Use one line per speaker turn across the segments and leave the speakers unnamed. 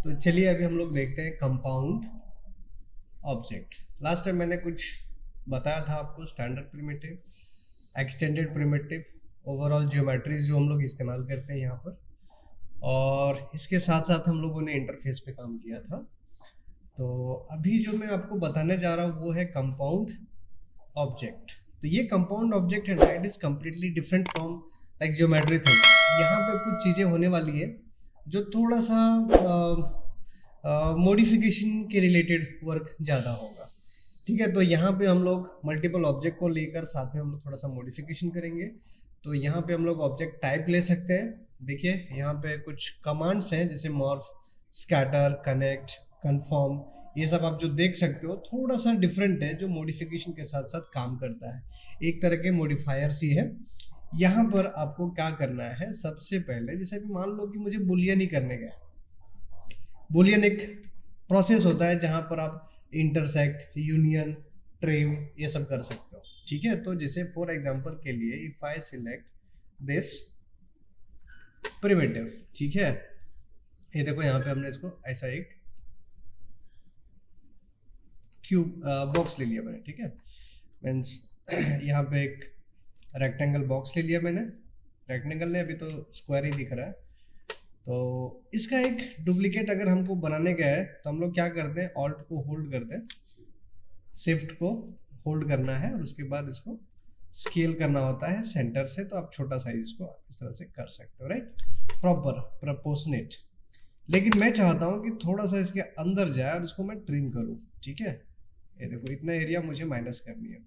तो चलिए अभी हम लोग देखते हैं कंपाउंड ऑब्जेक्ट। लास्ट टाइम मैंने कुछ बताया था आपको, standard primitive, extended primitive, overall geometries जो हम लोग इस्तेमाल करते हैं यहाँ पर, और इसके साथ साथ हम लोगों ने इंटरफेस पे काम किया था। तो अभी जो मैं आपको बताने जा रहा हूँ वो है कंपाउंड ऑब्जेक्ट। तो ये कंपाउंड ऑब्जेक्ट है ना, it is completely different from like geometry things. यहाँ पे कुछ चीज़ें होने वाली है जो थोड़ा सा मॉडिफिकेशन के रिलेटेड वर्क ज़्यादा होगा। ठीक है, तो यहाँ पे हम लोग मल्टीपल ऑब्जेक्ट को लेकर साथ में हम लोग थोड़ा सा मॉडिफिकेशन करेंगे। तो यहाँ पे हम लोग ऑब्जेक्ट टाइप ले सकते हैं। देखिए यहाँ पे कुछ कमांड्स हैं जैसे मॉर्फ, स्कैटर, कनेक्ट, कन्फर्म, ये सब आप जो देख सकते हो थोड़ा सा डिफरेंट है, जो मॉडिफिकेशन के साथ साथ काम करता है, एक तरह के मॉडिफायर्स ही है। यहाँ पर आपको क्या करना है, सबसे पहले जैसे अभी मान लो कि मुझे बुलियन ही करने का है। बुलियन एक प्रोसेस होता है जहां पर आप इंटरसेक्ट, यूनियन, ट्रिम ये सब कर सकते हो। ठीक है, तो जैसे फॉर एग्जांपल के लिए if I select this primitive, ठीक है, ये देखो यहाँ पे हमने इसको ऐसा एक क्यूब बॉक्स ले लिया मैंने। ठीक है, मीन्स यहाँ पे एक रेक्टेंगल बॉक्स ले लिया मैंने। रेक्टेंगल ने अभी तो स्क्वायर ही दिख रहा है। तो इसका एक डुप्लीकेट अगर हमको बनाने का है तो हम लोग क्या करते हैं, ऑल्ट को होल्ड करते हैं, शिफ्ट को होल्ड करना है और उसके बाद इसको स्केल करना होता है सेंटर से। तो आप छोटा साइज इसको इस तरह से कर सकते हो, राइट, प्रॉपर प्रोपोर्शनेट। लेकिन मैं चाहता हूं कि थोड़ा सा इसके अंदर जाए और इसको मैं ट्रिम करूं। ठीक है, ये देखो इतना एरिया मुझे माइनस करनी है।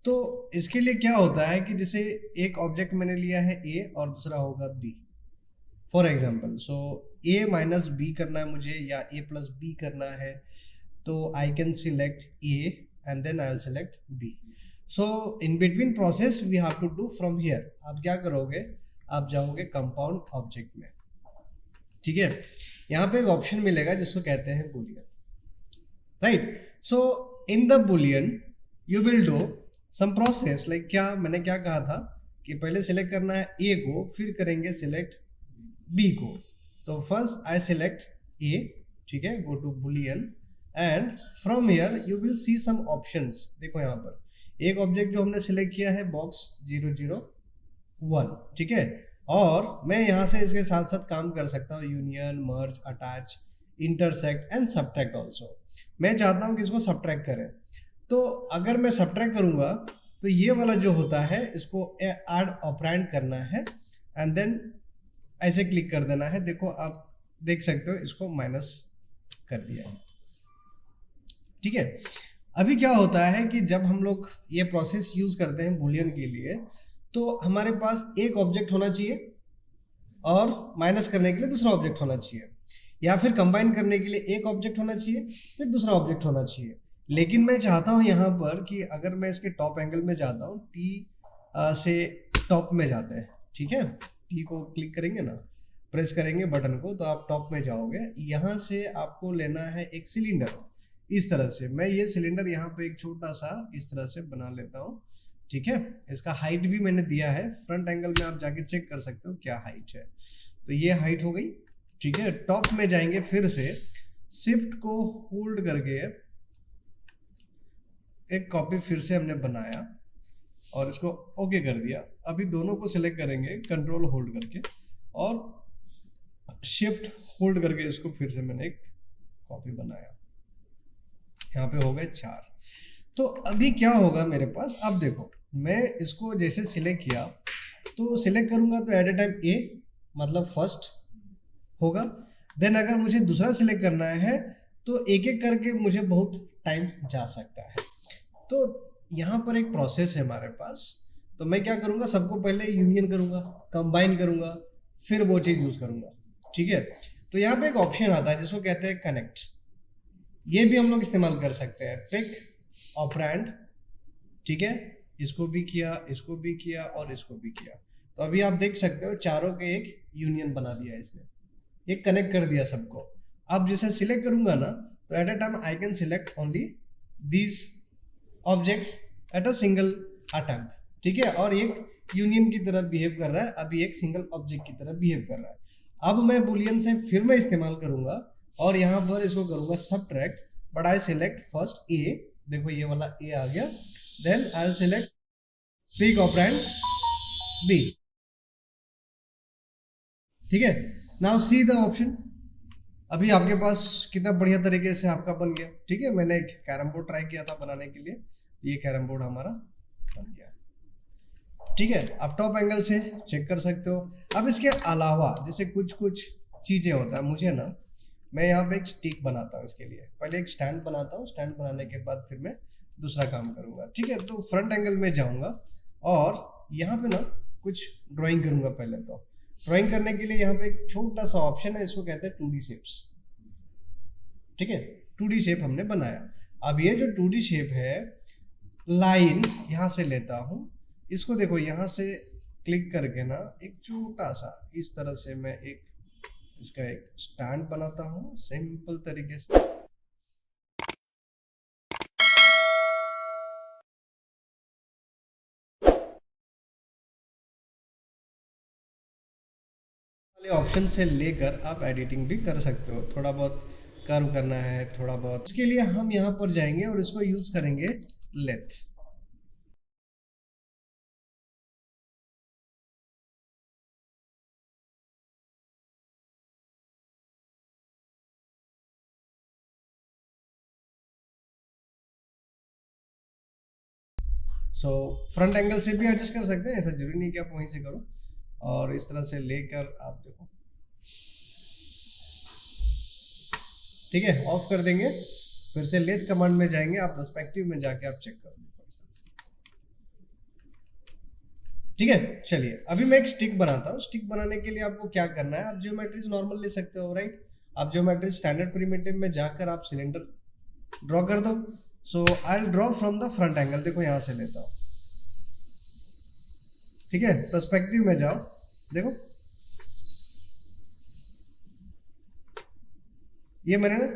तो इसके लिए क्या होता है कि जैसे एक ऑब्जेक्ट मैंने लिया है ए और दूसरा होगा B for example. So A minus B करना है मुझे या ए प्लस बी करना है, तो I can select A and then I will select B. So in between process we have to do from here. आप क्या करोगे, आप जाओगे कंपाउंड ऑब्जेक्ट में। ठीक है, यहाँ पे एक ऑप्शन मिलेगा जिसको कहते हैं boolean, right. So in the boolean you will do some process, like क्या मैंने क्या कहा था कि पहले सिलेक्ट करना है ए को, फिर करेंगे सिलेक्ट बी को। तो फर्स्ट आई सिलेक्ट ए, ठीक है, go to boolean and from here you will see some options. देखो यहाँ पर एक ऑब्जेक्ट जो हमने सिलेक्ट किया है बॉक्स 001, ठीक है, और मैं यहाँ से इसके साथ साथ काम कर सकता हूँ union, merge, attach, intersect and subtract also. मैं चाहता हूँ कि इसको सब्ट्रैक्ट करें, तो अगर मैं सब्ट्रैक्ट करूंगा तो ये वाला जो होता है इसको ऐड ऑपरेंड करना है एंड देन ऐसे क्लिक कर देना है। देखो आप देख सकते हो इसको माइनस कर दिया है। ठीक है, अभी क्या होता है कि जब हम लोग ये प्रोसेस यूज करते हैं बुलियन के लिए, तो हमारे पास एक ऑब्जेक्ट होना चाहिए और माइनस करने के लिए दूसरा ऑब्जेक्ट होना चाहिए, या फिर कंबाइन करने के लिए एक ऑब्जेक्ट होना चाहिए फिर दूसरा ऑब्जेक्ट होना चाहिए। लेकिन मैं चाहता हूं यहाँ पर कि अगर मैं इसके टॉप एंगल में जाता हूँ, टी से टॉप में जाते हैं, ठीक है, टी को क्लिक करेंगे ना, प्रेस करेंगे बटन को, तो आप टॉप में जाओगे। यहाँ से आपको लेना है एक सिलेंडर इस तरह से। मैं ये सिलेंडर यहाँ पे एक छोटा सा इस तरह से बना लेता हूँ। ठीक है, इसका हाइट भी मैंने दिया है, फ्रंट एंगल में आप जाके चेक कर सकते हो क्या हाइट है। तो ये हाइट हो गई। ठीक है, टॉप में जाएंगे, फिर से शिफ्ट को होल्ड करके एक कॉपी फिर से हमने बनाया और इसको ओके कर दिया। अभी दोनों को सिलेक्ट करेंगे कंट्रोल होल्ड करके और शिफ्ट होल्ड करके इसको फिर से मैंने एक कॉपी बनाया। यहाँ पे हो गए 4। तो अभी क्या होगा मेरे पास, अब देखो मैं इसको जैसे सिलेक्ट किया, तो सिलेक्ट करूंगा तो एट ए टाइम ए मतलब फर्स्ट होगा। देन अगर मुझे दूसरा सिलेक्ट करना है तो एक एक करके मुझे बहुत टाइम जा सकता है। तो यहाँ पर एक प्रोसेस है हमारे पास। तो मैं क्या करूँगा, सबको पहले यूनियन करूँगा, कंबाइन करूँगा, फिर वो चीज़ यूज़ करूँगा। ठीक है, तो यहाँ पे एक ऑप्शन आता है जिसको कहते हैं कनेक्ट। ये भी हम लोग इस्तेमाल कर सकते हैं, पिक ऑपरेंड। ठीक है, इसको भी किया, इसको भी किया और इसको भी किया। तो अभी आप देख सकते हो चारों के एक यूनियन बना दिया इसने, ये कनेक्ट कर दिया सबको। अब जैसे सिलेक्ट करूँगा ना, तो at a time I can select only these objects at a single attempt. ठीक है, और एक यूनियन की तरह बिहेव कर रहा है, अभी एक सिंगल ऑब्जेक्ट की तरह बिहेव कर रहा है। अब मैं बुलियन से फिर मैं इस्तेमाल करूंगा और यहाँ पर इसको करूंगा subtract, but I select first a, देखो ये वाला ए आ गया, then I select p operand b, ठीक है। नाउ सी द ऑप्शन, अभी आपके पास कितना बढ़िया तरीके से आपका बन गया, ठीक है। मैंने एक कैरम बोर्ड ट्राई किया था बनाने के लिए, ये कैरम बोर्ड हमारा बन गया, ठीक है। आप टॉप एंगल से चेक कर सकते हो। अब इसके अलावा जैसे कुछ कुछ चीजें होता है, मुझे ना, मैं यहाँ पे एक स्टिक बनाता हूँ इसके लिए, पहले एक स्टैंड बनाता हूँ, स्टैंड बनाने के बाद फिर मैं दूसरा काम करूंगा, ठीक है। तो फ्रंट एंगल में जाऊंगा और यहाँ पे ना कुछ ड्राइंग करूंगा। पहले तो ड्राइंग करने के लिए यहाँ पे एक छोटा सा ऑप्शन है, इसको कहते हैं 2D शेप्स, ठीक है। 2D शेप हमने बनाया। अब ये जो 2D शेप है, लाइन यहाँ से लेता हूँ, इसको देखो यहाँ से क्लिक करके ना एक छोटा सा इस तरह से मैं एक इसका एक स्टैंड बनाता हूँ सिंपल तरीके से। वाले ऑप्शन से लेकर आप एडिटिंग भी कर सकते हो, थोड़ा बहुत कर्व करना है, थोड़ा बहुत, इसके लिए हम यहाँ पर जाएंगे और इसको यूज करेंगे लेथ। सो फ्रंट एंगल से भी एडजस्ट कर सकते हैं, ऐसा जरूरी नहीं कि आप वहीं से करो। और इस तरह से लेकर आप देखो, ठीक है, ऑफ कर देंगे, फिर से लेथ कमांड में जाएंगे, आप पर्सपेक्टिव में जाके आप चेक कर देखो इस तरह से, ठीक है। चलिए अभी मैं एक स्टिक बनाता हूँ। स्टिक बनाने के लिए आपको क्या करना है, आप जियोमेट्रीज नॉर्मल ले सकते हो, राइट। आप जियोमेट्री स्टैंडर्ड प्रिमिटिव में जाकर आप सिलेंडर ड्रॉ कर दो। So I draw from the front angle, देखो यहाँ से लेता हूँ, ठीक है। पर्सपेक्टिव में जाओ, देखो ये मैंने ना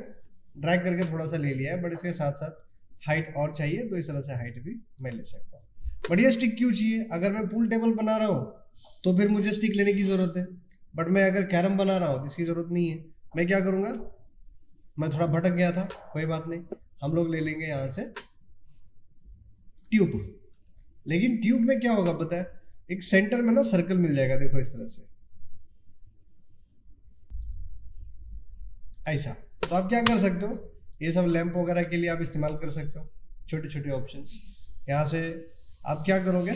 ड्रैग करके थोड़ा सा ले लिया है, बट इसके साथ साथ हाइट और चाहिए तो इस तरह से हाइट भी मैं ले सकता हूँ। बढ़िया स्टिक क्यों चाहिए, अगर मैं पूल टेबल बना रहा हूँ तो फिर मुझे स्टिक लेने की जरूरत है, बट मैं अगर कैरम बना रहा हूँ तो इसकी जरूरत नहीं है। मैं क्या करूँगा, मैं थोड़ा भटक गया था, कोई बात नहीं, हम लोग ले लेंगे यहाँ से ट्यूब। लेकिन ट्यूब में क्या होगा पता है, एक सेंटर में ना सर्कल मिल जाएगा, देखो इस तरह से, ऐसा। तो आप क्या कर सकते हो, ये सब लैंप वगैरह के लिए आप इस्तेमाल कर सकते हो, छोटे छोटे ऑप्शंस। यहाँ से आप क्या करोगे,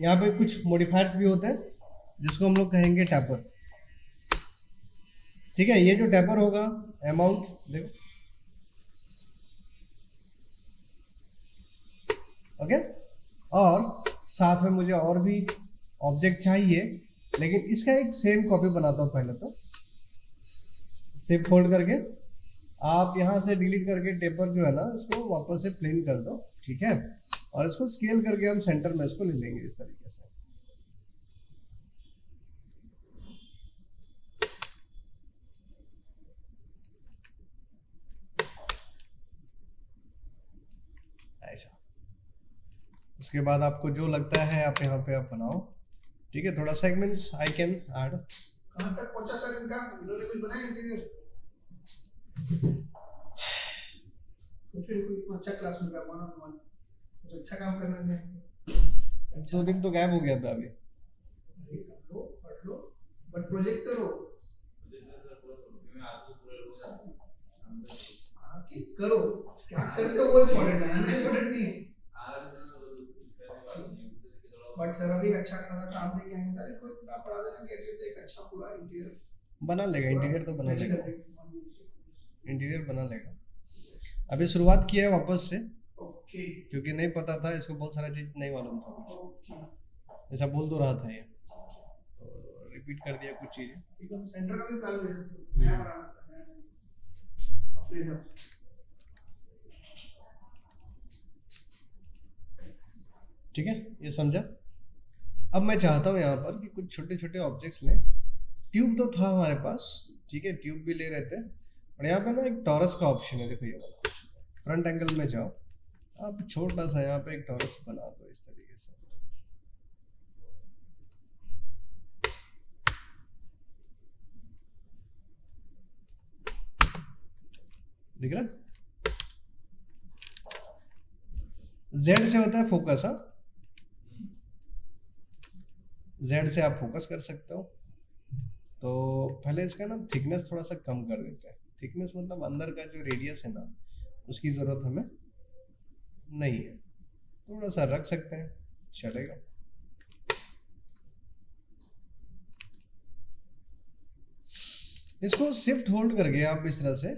यहाँ पे कुछ मॉडिफायर्स भी होते हैं जिसको हम लोग कहेंगे टैपर, ठीक है। ये जो टैपर होगा, अमाउंट देखो, ओके। और साथ में मुझे और भी ऑब्जेक्ट चाहिए, लेकिन इसका एक सेम कॉपी बनाता हूँ। पहले तो सेव फोल्ड करके आप यहाँ से डिलीट करके टेपर जो है ना उसको वापस से प्लेन कर दो, ठीक है। और इसको स्केल करके हम सेंटर में इसको ले लेंगे इस तरीके से, ऐसा। उसके बाद आपको जो लगता है आप यहाँ पे आप बनाओ, ठीक है। थोड़ा सेगमेंट्स आई कैन ऐड।
कहाँ तक पहुंचा सर इनका, इन्होंने कुछ बनाया इंटीरियर? सोचो इनको इतना अच्छा क्लास मिल रहा है, 1-on-1, तो अच्छा काम करना चाहिए।
अच्छा दिन तो गायब हो गया था अभी।
अरे कर लो, पढ़ लो, बट प्रोजेक्ट करो। हाँ कि करो, क्या करते हो वो इम्पोर्टेंट है, आना इम्पोर्टेंट नहीं है। बट सर अभी अच्छा खासा काम देके आएंगे सर, इनको इतना पढ़ा देना कि एटलीस्ट एक अच्छा पूरा इंटीरियर
बना लेगा, इंटीरियर तो बना लेगा,
इंटीरियर
इंटीरियर बना लेगा। अभी शुरुआत किया है वापस से,
ओके,
क्योंकि नहीं पता था इसको, बहुत सारा चीज नहीं मालूम था कुछ,
ओके।
ऐसा बोल तो रहा था ये, तो रिपीट कर दिया कुछ चीजें।
एकदम सेंटर का भी प्लान ले सकते हो, नया बनाना था अपने हिसाब से,
ठीक है, ये समझा। अब मैं चाहता हूँ यहाँ पर कि कुछ छोटे छोटे ऑब्जेक्ट्स लें। ट्यूब तो था हमारे पास, ठीक है, ट्यूब भी ले रहे थे, और यहाँ पे ना एक टॉरस का ऑप्शन है, देखो ये वाला। फ्रंट एंगल में जाओ, आप छोटा सा यहाँ पे एक टॉरस बना दो इस तरीके से, दिख रहा? Z से होता है फोकस। हाँ, Z से आप फोकस कर सकते हो। तो पहले इसका ना थिकनेस थोड़ा सा कम कर देते हैं। थिकनेस मतलब अंदर का जो रेडियस है ना, उसकी जरूरत हमें नहीं है, थोड़ा सा रख सकते हैं, चलेगा। इसको शिफ्ट होल्ड करके आप इस तरह से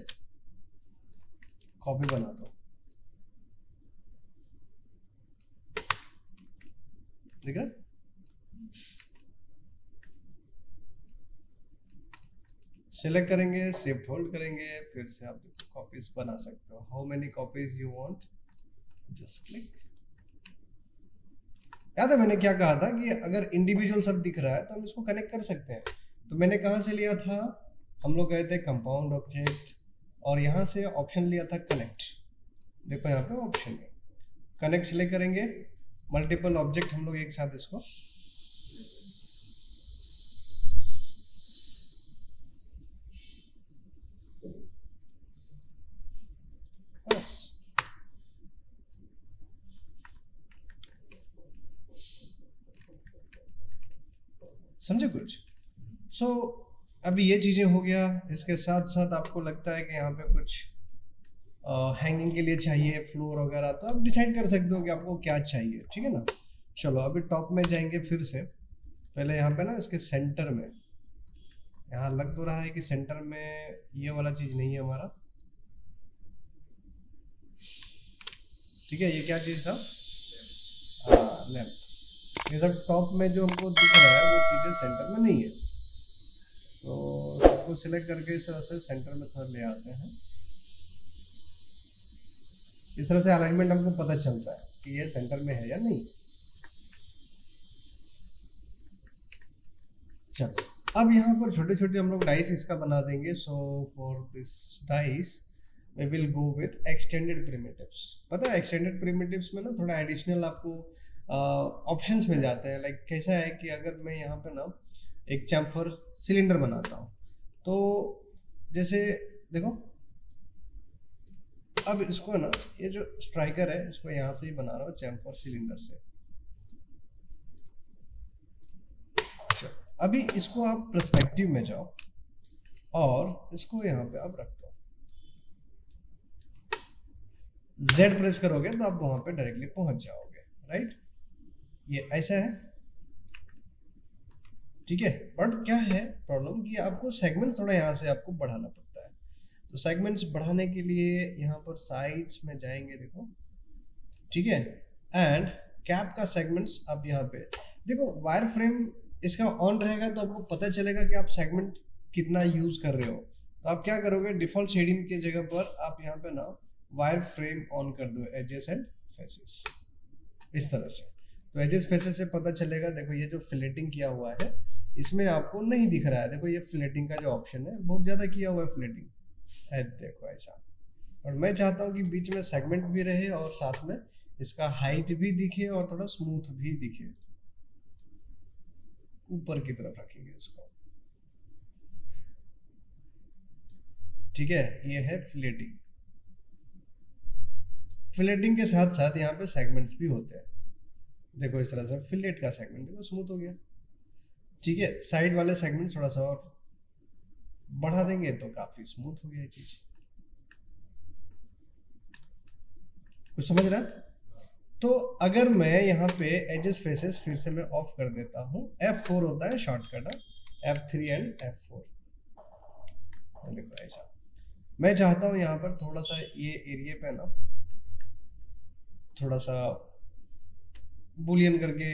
कॉपी बना दो, देख रहे? सिलेक्ट करेंगे, शिफ्ट होल्ड करेंगे, फिर से आप कॉपीज बना सकते हो। How many copies you want, just click. याद है मैंने क्या कहा था कि अगर इंडिविजुअल सब दिख रहा है तो हम इसको कनेक्ट कर सकते हैं। तो मैंने कहाँ से लिया था, हम लोग गए थे कंपाउंड ऑब्जेक्ट और यहाँ से ऑप्शन लिया था कनेक्ट। देखो यहाँ पे ऑप्शन है कनेक्ट, सिलेक्ट करेंगे, मल्टीपल ऑब्जेक्ट हम लोग एक साथ इसको बस। समझे कुछ? सो अभी ये चीजें हो गया। इसके साथ साथ आपको लगता है कि यहाँ पे कुछ हैंगिंग के लिए चाहिए फ्लोर वगैरह, तो आप डिसाइड कर सकते हो कि आपको क्या चाहिए, ठीक है ना। चलो अभी टॉप में जाएंगे फिर से। पहले यहाँ पे ना इसके सेंटर में, यहाँ लग तो रहा है कि सेंटर में ये वाला चीज नहीं है हमारा, ठीक है। ये क्या चीज था, लैंप। ये सब टॉप में जो हमको दिख रहा है वो चीजें सेंटर में नहीं है, तो सबको सिलेक्ट करके इस तरह से सेंटर में थोड़ा ले आते हैं। इस तरह से अलाइनमेंट हमको पता चलता है कि ये सेंटर में है या नहीं। चलो अब यहाँ पर छोटे छोटे हम लोग डाइस इसका बना देंगे। So for this dice we will go with extended primitives. पता है एक्सटेंडेड प्रिमिटिव्स में ना थोड़ा एडिशनल आपको ऑप्शंस मिल जाते हैं। लाइक कैसा है कि अगर मैं यहाँ पे ना एक चैम्फर सिलेंडर बनाता हूँ, तो जैसे देखो अब इसको ना, ये जो स्ट्राइकर है इसको यहाँ से ही बना रहा हूँ चैम्फर सिलेंडर से। अभी इसको आप पर्सपेक्टिव में जाओ और इसको यहाँ पे आप रख दो। Z प्रेस करोगे तो आप वहां पे डायरेक्टली पहुंच जाओगे, राइट। ये ऐसा है, ठीक है। बट क्या है प्रॉब्लम कि आपको सेगमेंट्स थोड़ा यहाँ से आपको बढ़ाना पड़ता है। तो सेगमेंट्स बढ़ाने के लिए यहाँ पर साइड्स में जाएंगे, देखो, ठीक है। एंड कैप का सेगमेंट्स आप यहाँ पे देखो, वायर फ्रेम इसका ऑन रहेगा तो आपको पता चलेगा कि आप सेगमेंट कितना यूज कर रहे हो। तो आप क्या करोगे, डिफॉल्ट शेडिंग की जगह पर आप यहाँ पे ना वायर फ्रेम ऑन कर दो, एजेस एंड फेसेस, इस तरह से। तो एजेस फेसेस से पता चलेगा। देखो ये जो फिलेटिंग किया हुआ है इसमें आपको नहीं दिख रहा है। देखो ये फिलेटिंग का जो ऑप्शन है बहुत ज्यादा किया हुआ है फिलेटिंग है, देखो ऐसा। और मैं चाहता हूँ कि बीच में सेगमेंट भी रहे और साथ में इसका हाइट भी दिखे और थोड़ा स्मूथ भी दिखे। ऊपर की तरफ रखेंगे इसको, ठीक है। ये है फिलेटिंग। फिलेटिंग के साथ साथ यहाँ पे सेगमेंट्स भी होते हैं। देखो इस तरह से फिलेट का सेगमेंट देखो स्मूथ हो गया, ठीक है। साइड वाले सेगमेंट थोड़ा सा और बढ़ा देंगे तो काफी स्मूथ हो गया ये चीज। कुछ समझ रहा है? तो अगर मैं यहाँ पे एजेस फेसेस फिर से मैं ऑफ कर देता हूँ, F4 होता है शॉर्टकट, F3 एंड F4। देखो ऐसा मैं चाहता हूँ यहाँ पर थोड़ा सा ये एरिया पे ना थोड़ा सा बुलियन करके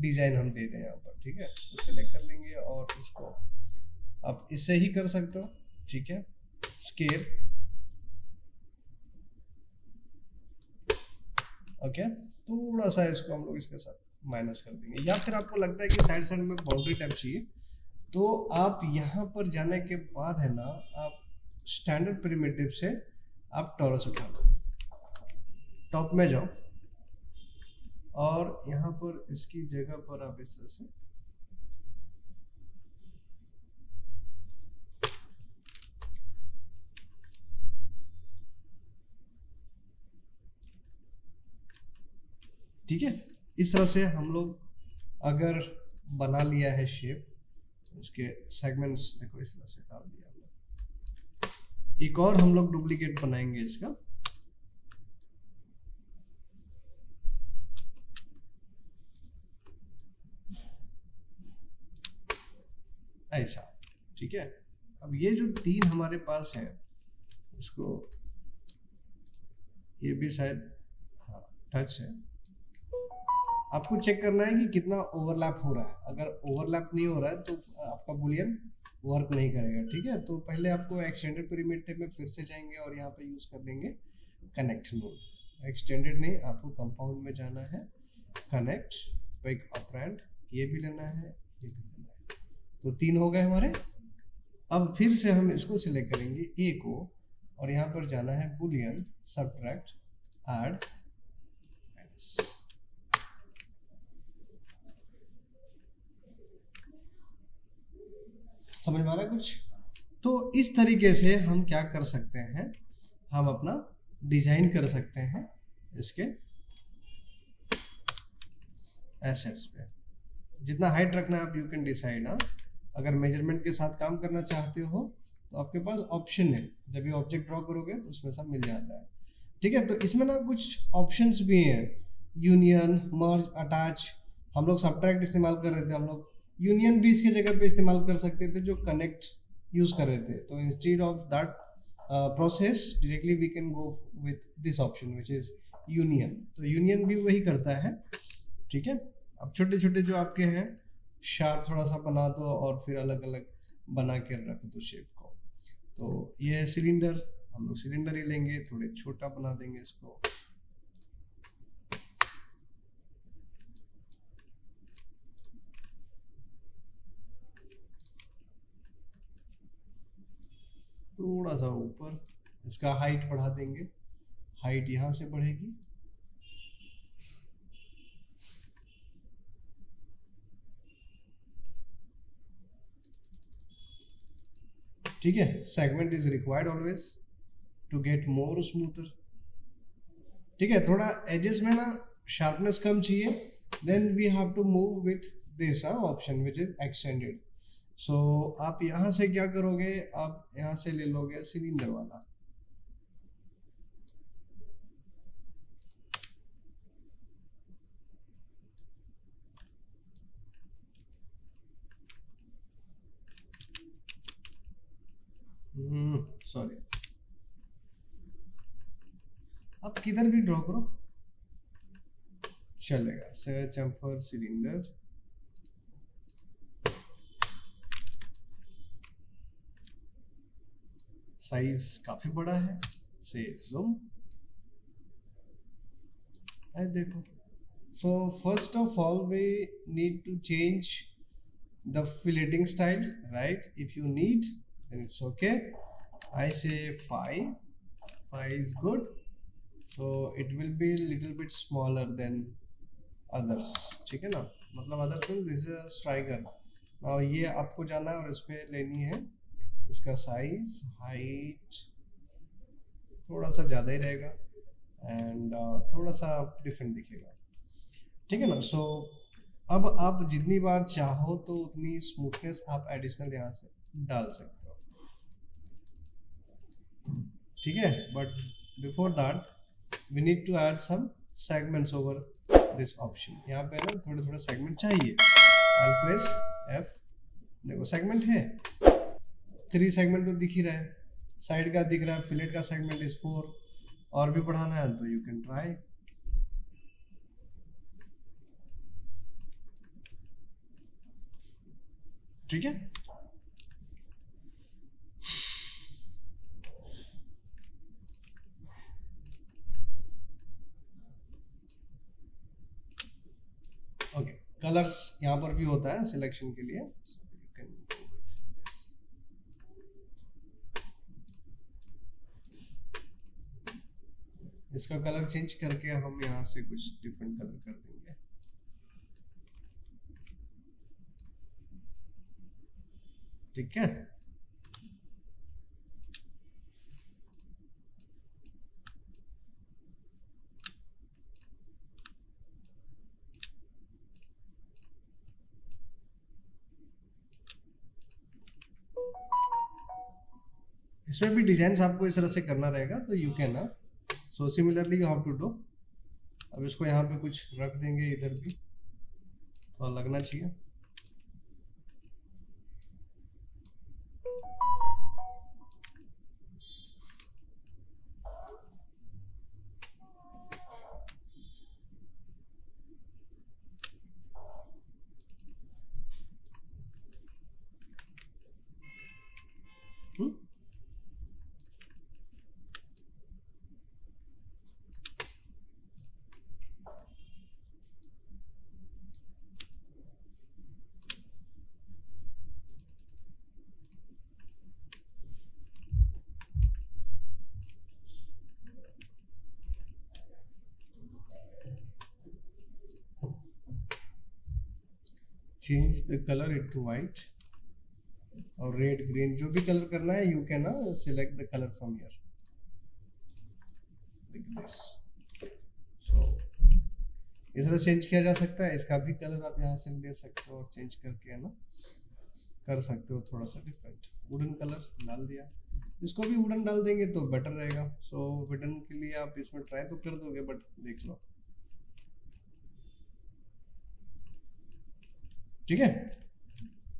डिजाइन हम दे दें यहाँ पर, ठीक है। इसको सेलेक्ट कर लेंगे और इसको आप इससे ही कर सकते हो, ठीक है। Scale, okay. थोड़ा सा इसको हम लोग इसके साथ माइनस कर देंगे। या फिर आपको लगता है कि साइड साइड में बाउंड्री टाइप चाहिए, तो आप यहाँ पर जाने के बाद है ना, आप स्टैंडर्ड प्रिमिटिव से आप टॉरस उठा लो, टॉप में जाओ और यहाँ पर इसकी जगह पर आप इस तरह से ठीक है, इस तरह से हम लोग अगर बना लिया है शेप, इसके सेगमेंट्स देखो इस तरह से डाल दिया हमने। एक और हम लोग डुप्लीकेट बनाएंगे इसका, ऐसा। ठीक है, अब ये जो 3 हमारे पास है, इसको ये भी शायद हाँ टच है, आपको चेक करना है कि कितना ओवरलैप हो रहा है। अगर ओवरलैप नहीं हो रहा है तो आपका बूलियन वर्क नहीं करेगा। ठीक है, तो पहले आपको एक्सटेंडेड पेरीमीटर में फिर से जाएंगे और यहाँ पे यूज कर लेंगे कनेक्ट नोड। एक्सटेंडेड नहीं, आपको कंपाउंड में जाना है, कनेक्ट, पिक ऑपरेंड, ये भी लेना है, ये भी लेना है। तो 3 हो गए हमारे। अब फिर से हम इसको सिलेक्ट करेंगे ए को, और यहाँ पर जाना है बूलियन सबट्रैक्ट ऐड माइनस। समझ में आ रहा है कुछ? तो इस तरीके से हम क्या कर सकते हैं, हम अपना डिजाइन कर सकते हैं इसके एसेट्स पे। जितना हाइट रखना है आप यू कैन डिसाइड। अगर मेजरमेंट के साथ काम करना चाहते हो तो आपके पास ऑप्शन है, जब ये ऑब्जेक्ट ड्रॉ करोगे तो उसमें सब मिल जाता है। ठीक है, तो इसमें ना कुछ ऑप्शंस भी हैं, यूनियन, मर्ज, अटैच। हम लोग सबट्रैक्ट इस्तेमाल कर रहे थे, हम लोग यूनियन भी इसके जगह पे इस्तेमाल कर सकते थे जो कनेक्ट यूज कर रहे थे। तो instead of that process directly we can go with this option which is union. तो यूनियन भी वही करता है। ठीक है, अब छोटे छोटे जो आपके हैं शार्प थोड़ा सा बना दो और फिर अलग अलग बना के रख दो शेप को। तो ये है सिलेंडर, हम लोग सिलेंडर ही लेंगे, थोड़े छोटा बना देंगे इसको। थोड़ा सा ऊपर इसका हाइट बढ़ा देंगे, हाइट यहाँ से बढ़ेगी। ठीक है, segment is required always to get more smoother. ठीक है, थोड़ा एजेस में ना शार्पनेस कम चाहिए, then we have to move with this option which is extended. So आप यहाँ से क्या करोगे, आप यहाँ से ले लोगे सिलेंडर वाला। सॉरी, आप किधर भी ड्रॉ करो चलेगा। चैम्फर सिलेंडर, साइज काफी बड़ा है, से जूम है, देखो। So first of all we need to change the filleting style, right? If you need, then it's okay. I say 5 is good, so it will be little bit smaller than others। ठीक है ना, मतलब others means this is a striker। now ये आपको जाना है और इसमें लेनी है इसका साइज, हाइट थोड़ा सा ज़्यादा ही रहेगा एंड थोड़ा सा डिफरेंट दिखेगा। ठीक है ना। सो अब आप जितनी बार चाहो तो उतनी स्मूथनेस आप एडिशनल यहाँ से डाल सकते हो। ठीक है, but before that we need to add some segments over this option. यहाँ पे ना थोड़े थोड़े सेगमेंट चाहिए। आई प्रेस F, देखो सेगमेंट है 3 सेगमेंट तो दिख ही रहा है, साइड का दिख रहा है, फिलेट का सेगमेंट इज 4। और भी बढ़ाना है तो यू कैन ट्राई। ठीक है, ओके। कलर्स यहाँ पर भी होता है सिलेक्शन के लिए। इसका कलर चेंज करके हम यहाँ से कुछ डिफरेंट कलर कर देंगे। ठीक है, इसमें भी डिजाइन आपको इस तरह से करना रहेगा तो यू कैन ना, so similarly you have to do. अब इसको यहाँ पे कुछ रख देंगे, इधर भी थोड़ा लगना चाहिए। Change the colour into white और रेड ग्रीन, जो भी कलर करना है you can select the colour from here like this. So इस तरह चेंज किया जा सकता है। इसका भी कलर आप यहाँ से ले सकते हो और चेंज करके है ना कर सकते हो थोड़ा सा डिफरेंट। वुडन कलर डाल दिया, इसको भी वुडन डाल देंगे तो बेटर रहेगा। सो वुडन के लिए आप इसमें ट्राई तो कर दोगे बट देख लो, ठीक है।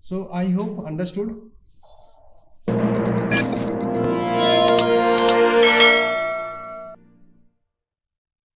सो आई होप अंडरस्टूड।